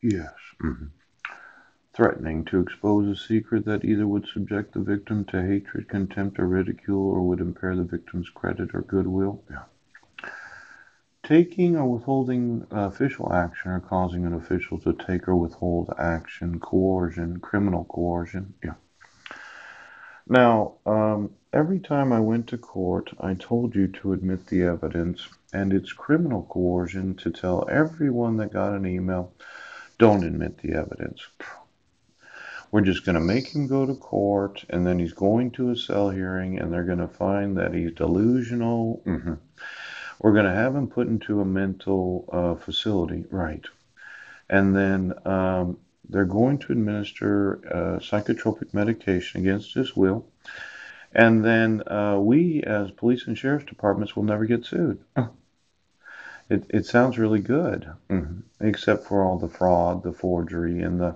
Yes. Threatening to expose a secret that either would subject the victim to hatred, contempt, or ridicule, or would impair the victim's credit or goodwill. Yeah. Taking or withholding official action or causing an official to take or withhold action, coercion, criminal coercion. Yeah. Now, every time I went to court, I told you to admit the evidence, and it's criminal coercion to tell everyone that got an email, don't admit the evidence. We're just going to make him go to court, and then he's going to a cell hearing, and they're going to find that he's delusional. We're going to have him put into a mental facility, right? And then they're going to administer psychotropic medication against his will. And then we, as police and sheriff's departments, will never get sued. It sounds really good, except for all the fraud, the forgery, and the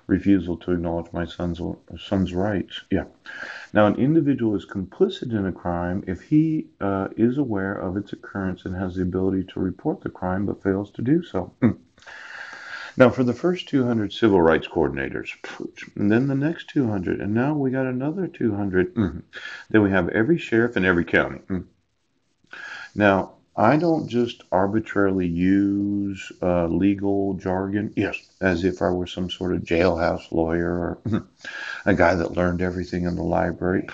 refusal to acknowledge my son's rights. Yeah. Now, an individual is complicit in a crime if he is aware of its occurrence and has the ability to report the crime but fails to do so. Now, for the first 200 civil rights coordinators, and then the next 200, and now we got another 200. Then we have every sheriff in every county. Now, I don't just arbitrarily use legal jargon, yes, as if I were some sort of jailhouse lawyer or a guy that learned everything in the library.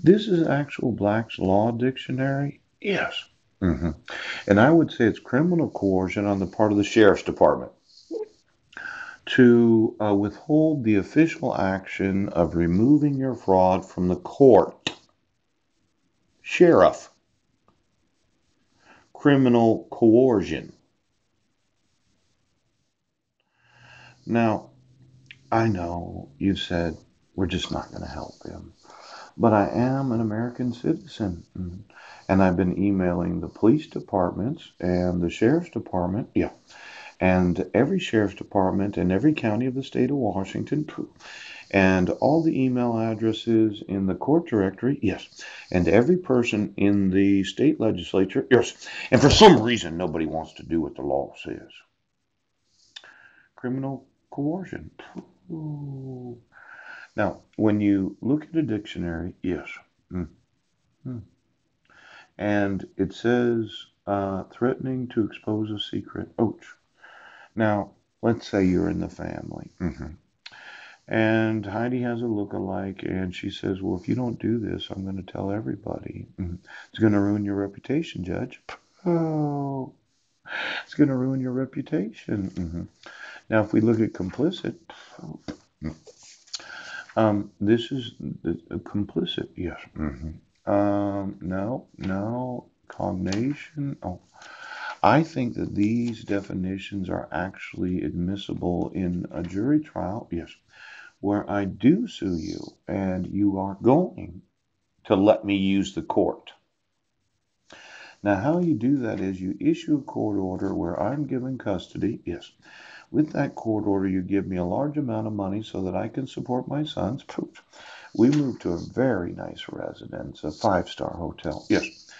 This is actual Black's Law Dictionary, yes. And I would say it's criminal coercion on the part of the sheriff's department to withhold the official action of removing your fraud from the court. Sheriff. Criminal coercion. Now, I know you said we're just not going to help him, but I am an American citizen, and I've been emailing the police departments and the sheriff's department, yeah, and every sheriff's department in every county of the state of Washington, and all the email addresses in the court directory, yes, and every person in the state legislature, yes, and for some reason nobody wants to do what the law says. Criminal coercion. Ooh. Now, when you look at a dictionary, yes, and it says threatening to expose a secret. Ouch. Now, let's say you're in the family. And Heidi has a look-alike, and she says, well, if you don't do this, I'm going to tell everybody. It's going to ruin your reputation, Judge. Oh, it's going to ruin your reputation. Now, if we look at complicit, this is complicit, yes. No, cognation. Oh, I think that these definitions are actually admissible in a jury trial, yes, where I do sue you and you are going to let me use the court. Now, how you do that is you issue a court order where I'm given custody, yes. With that court order, you give me a large amount of money so that I can support my sons. We moved to a very nice residence, a five-star hotel, yes.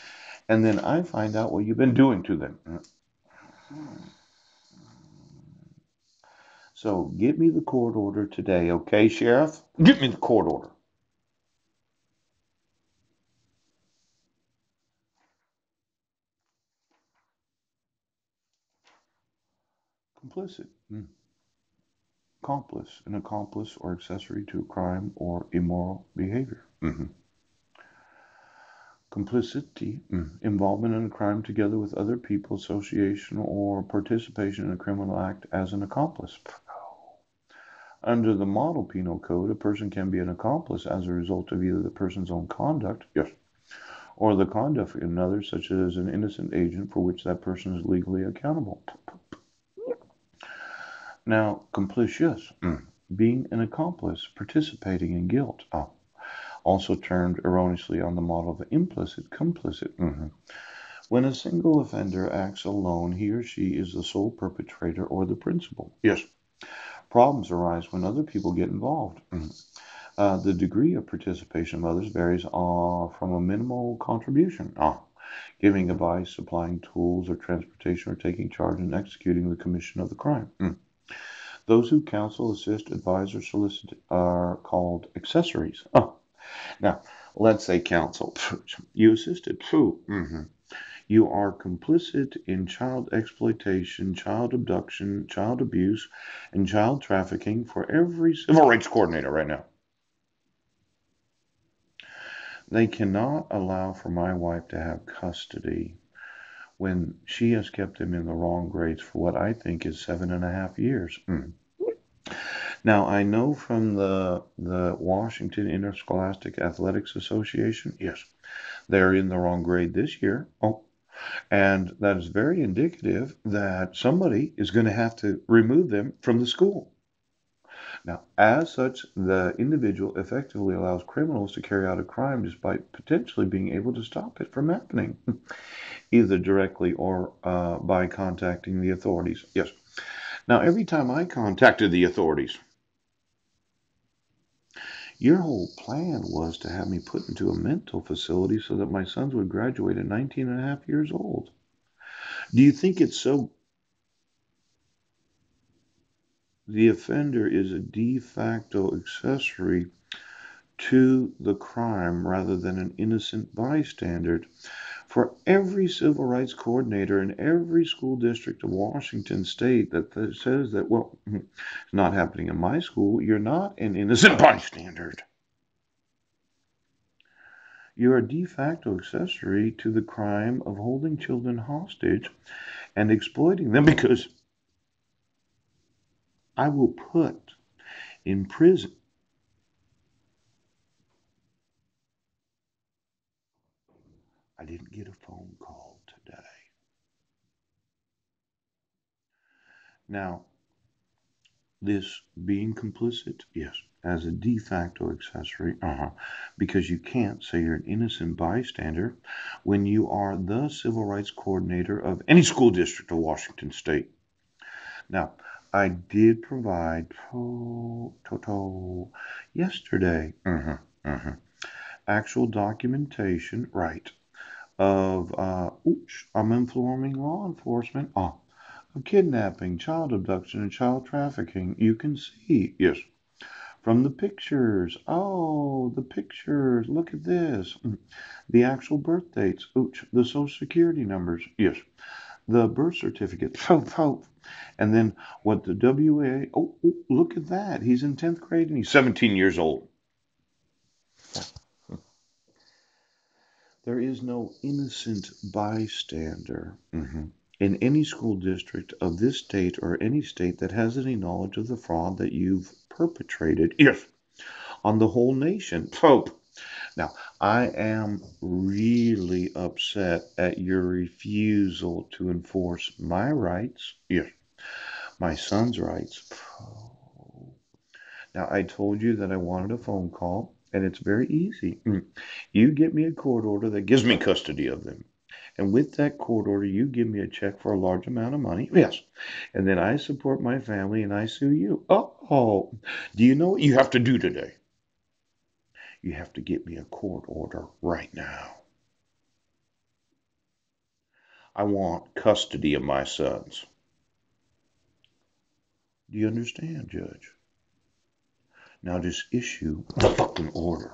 And then I find out what you've been doing to them. So get me the court order today, okay, Sheriff? Get me the court order. Complicit. Accomplice. An accomplice or accessory to a crime or immoral behavior. Complicity. Involvement in a crime together with other people, association, or participation in a criminal act as an accomplice. Under the model penal code, a person can be an accomplice as a result of either the person's own conduct, yes, or the conduct of another, such as an innocent agent for which that person is legally accountable. Now, complicious, being an accomplice, participating in guilt, also termed erroneously on the model of implicit, complicit. When a single offender acts alone, he or she is the sole perpetrator or the principal. Yes. Problems arise when other people get involved. The degree of participation of others varies from a minimal contribution, giving advice, supplying tools or transportation, or taking charge in executing the commission of the crime. Those who counsel, assist, advise, or solicit are called accessories. Oh, now, let's say counsel. You assisted. You are complicit in child exploitation, child abduction, child abuse, and child trafficking for every civil rights coordinator right now. They cannot allow for my wife to have custody when she has kept them in the wrong grades for what I think is 7.5 years. Now, I know from the Washington Interscholastic Athletics Association, yes, they're in the wrong grade this year. Oh, and that is very indicative that somebody is going to have to remove them from the school. Now, as such, the individual effectively allows criminals to carry out a crime despite potentially being able to stop it from happening, either directly or by contacting the authorities. Yes. Now, every time I contacted the authorities, your whole plan was to have me put into a mental facility so that my sons would graduate at 19 and a half years old. Do you think it's so? The offender is a de facto accessory to the crime rather than an innocent bystander. For every civil rights coordinator in every school district of Washington state that says that, well, it's not happening in my school, you're not an innocent bystander. You're a de facto accessory to the crime of holding children hostage and exploiting them because I will put in prison. I didn't get a phone call today. Now, this being complicit, yes, as a de facto accessory, because you can't say you're an innocent bystander when you are the civil rights coordinator of any school district of Washington state. Now, I did provide yesterday actual documentation, right, of I'm informing law enforcement of kidnapping, child abduction, and child trafficking. You can see, yes, from the pictures. Oh, the pictures. Look at this. The actual birth dates. The social security numbers. Yes. The birth certificate. And then what the WA. Look at that. He's in 10th grade and he's 17 years old. There is no innocent bystander in any school district of this state or any state that has any knowledge of the fraud that you've perpetrated, yes, on the whole nation. Now, I am really upset at your refusal to enforce my rights, yes, my son's rights. Now, I told you that I wanted a phone call, and it's very easy. You get me a court order that gives me custody of them. And with that court order, you give me a check for a large amount of money. Yes. And then I support my family and I sue you. Oh, do you know what you have to do today? You have to get me a court order right now. I want custody of my sons. Do you understand, Judge? Now just issue the fucking order.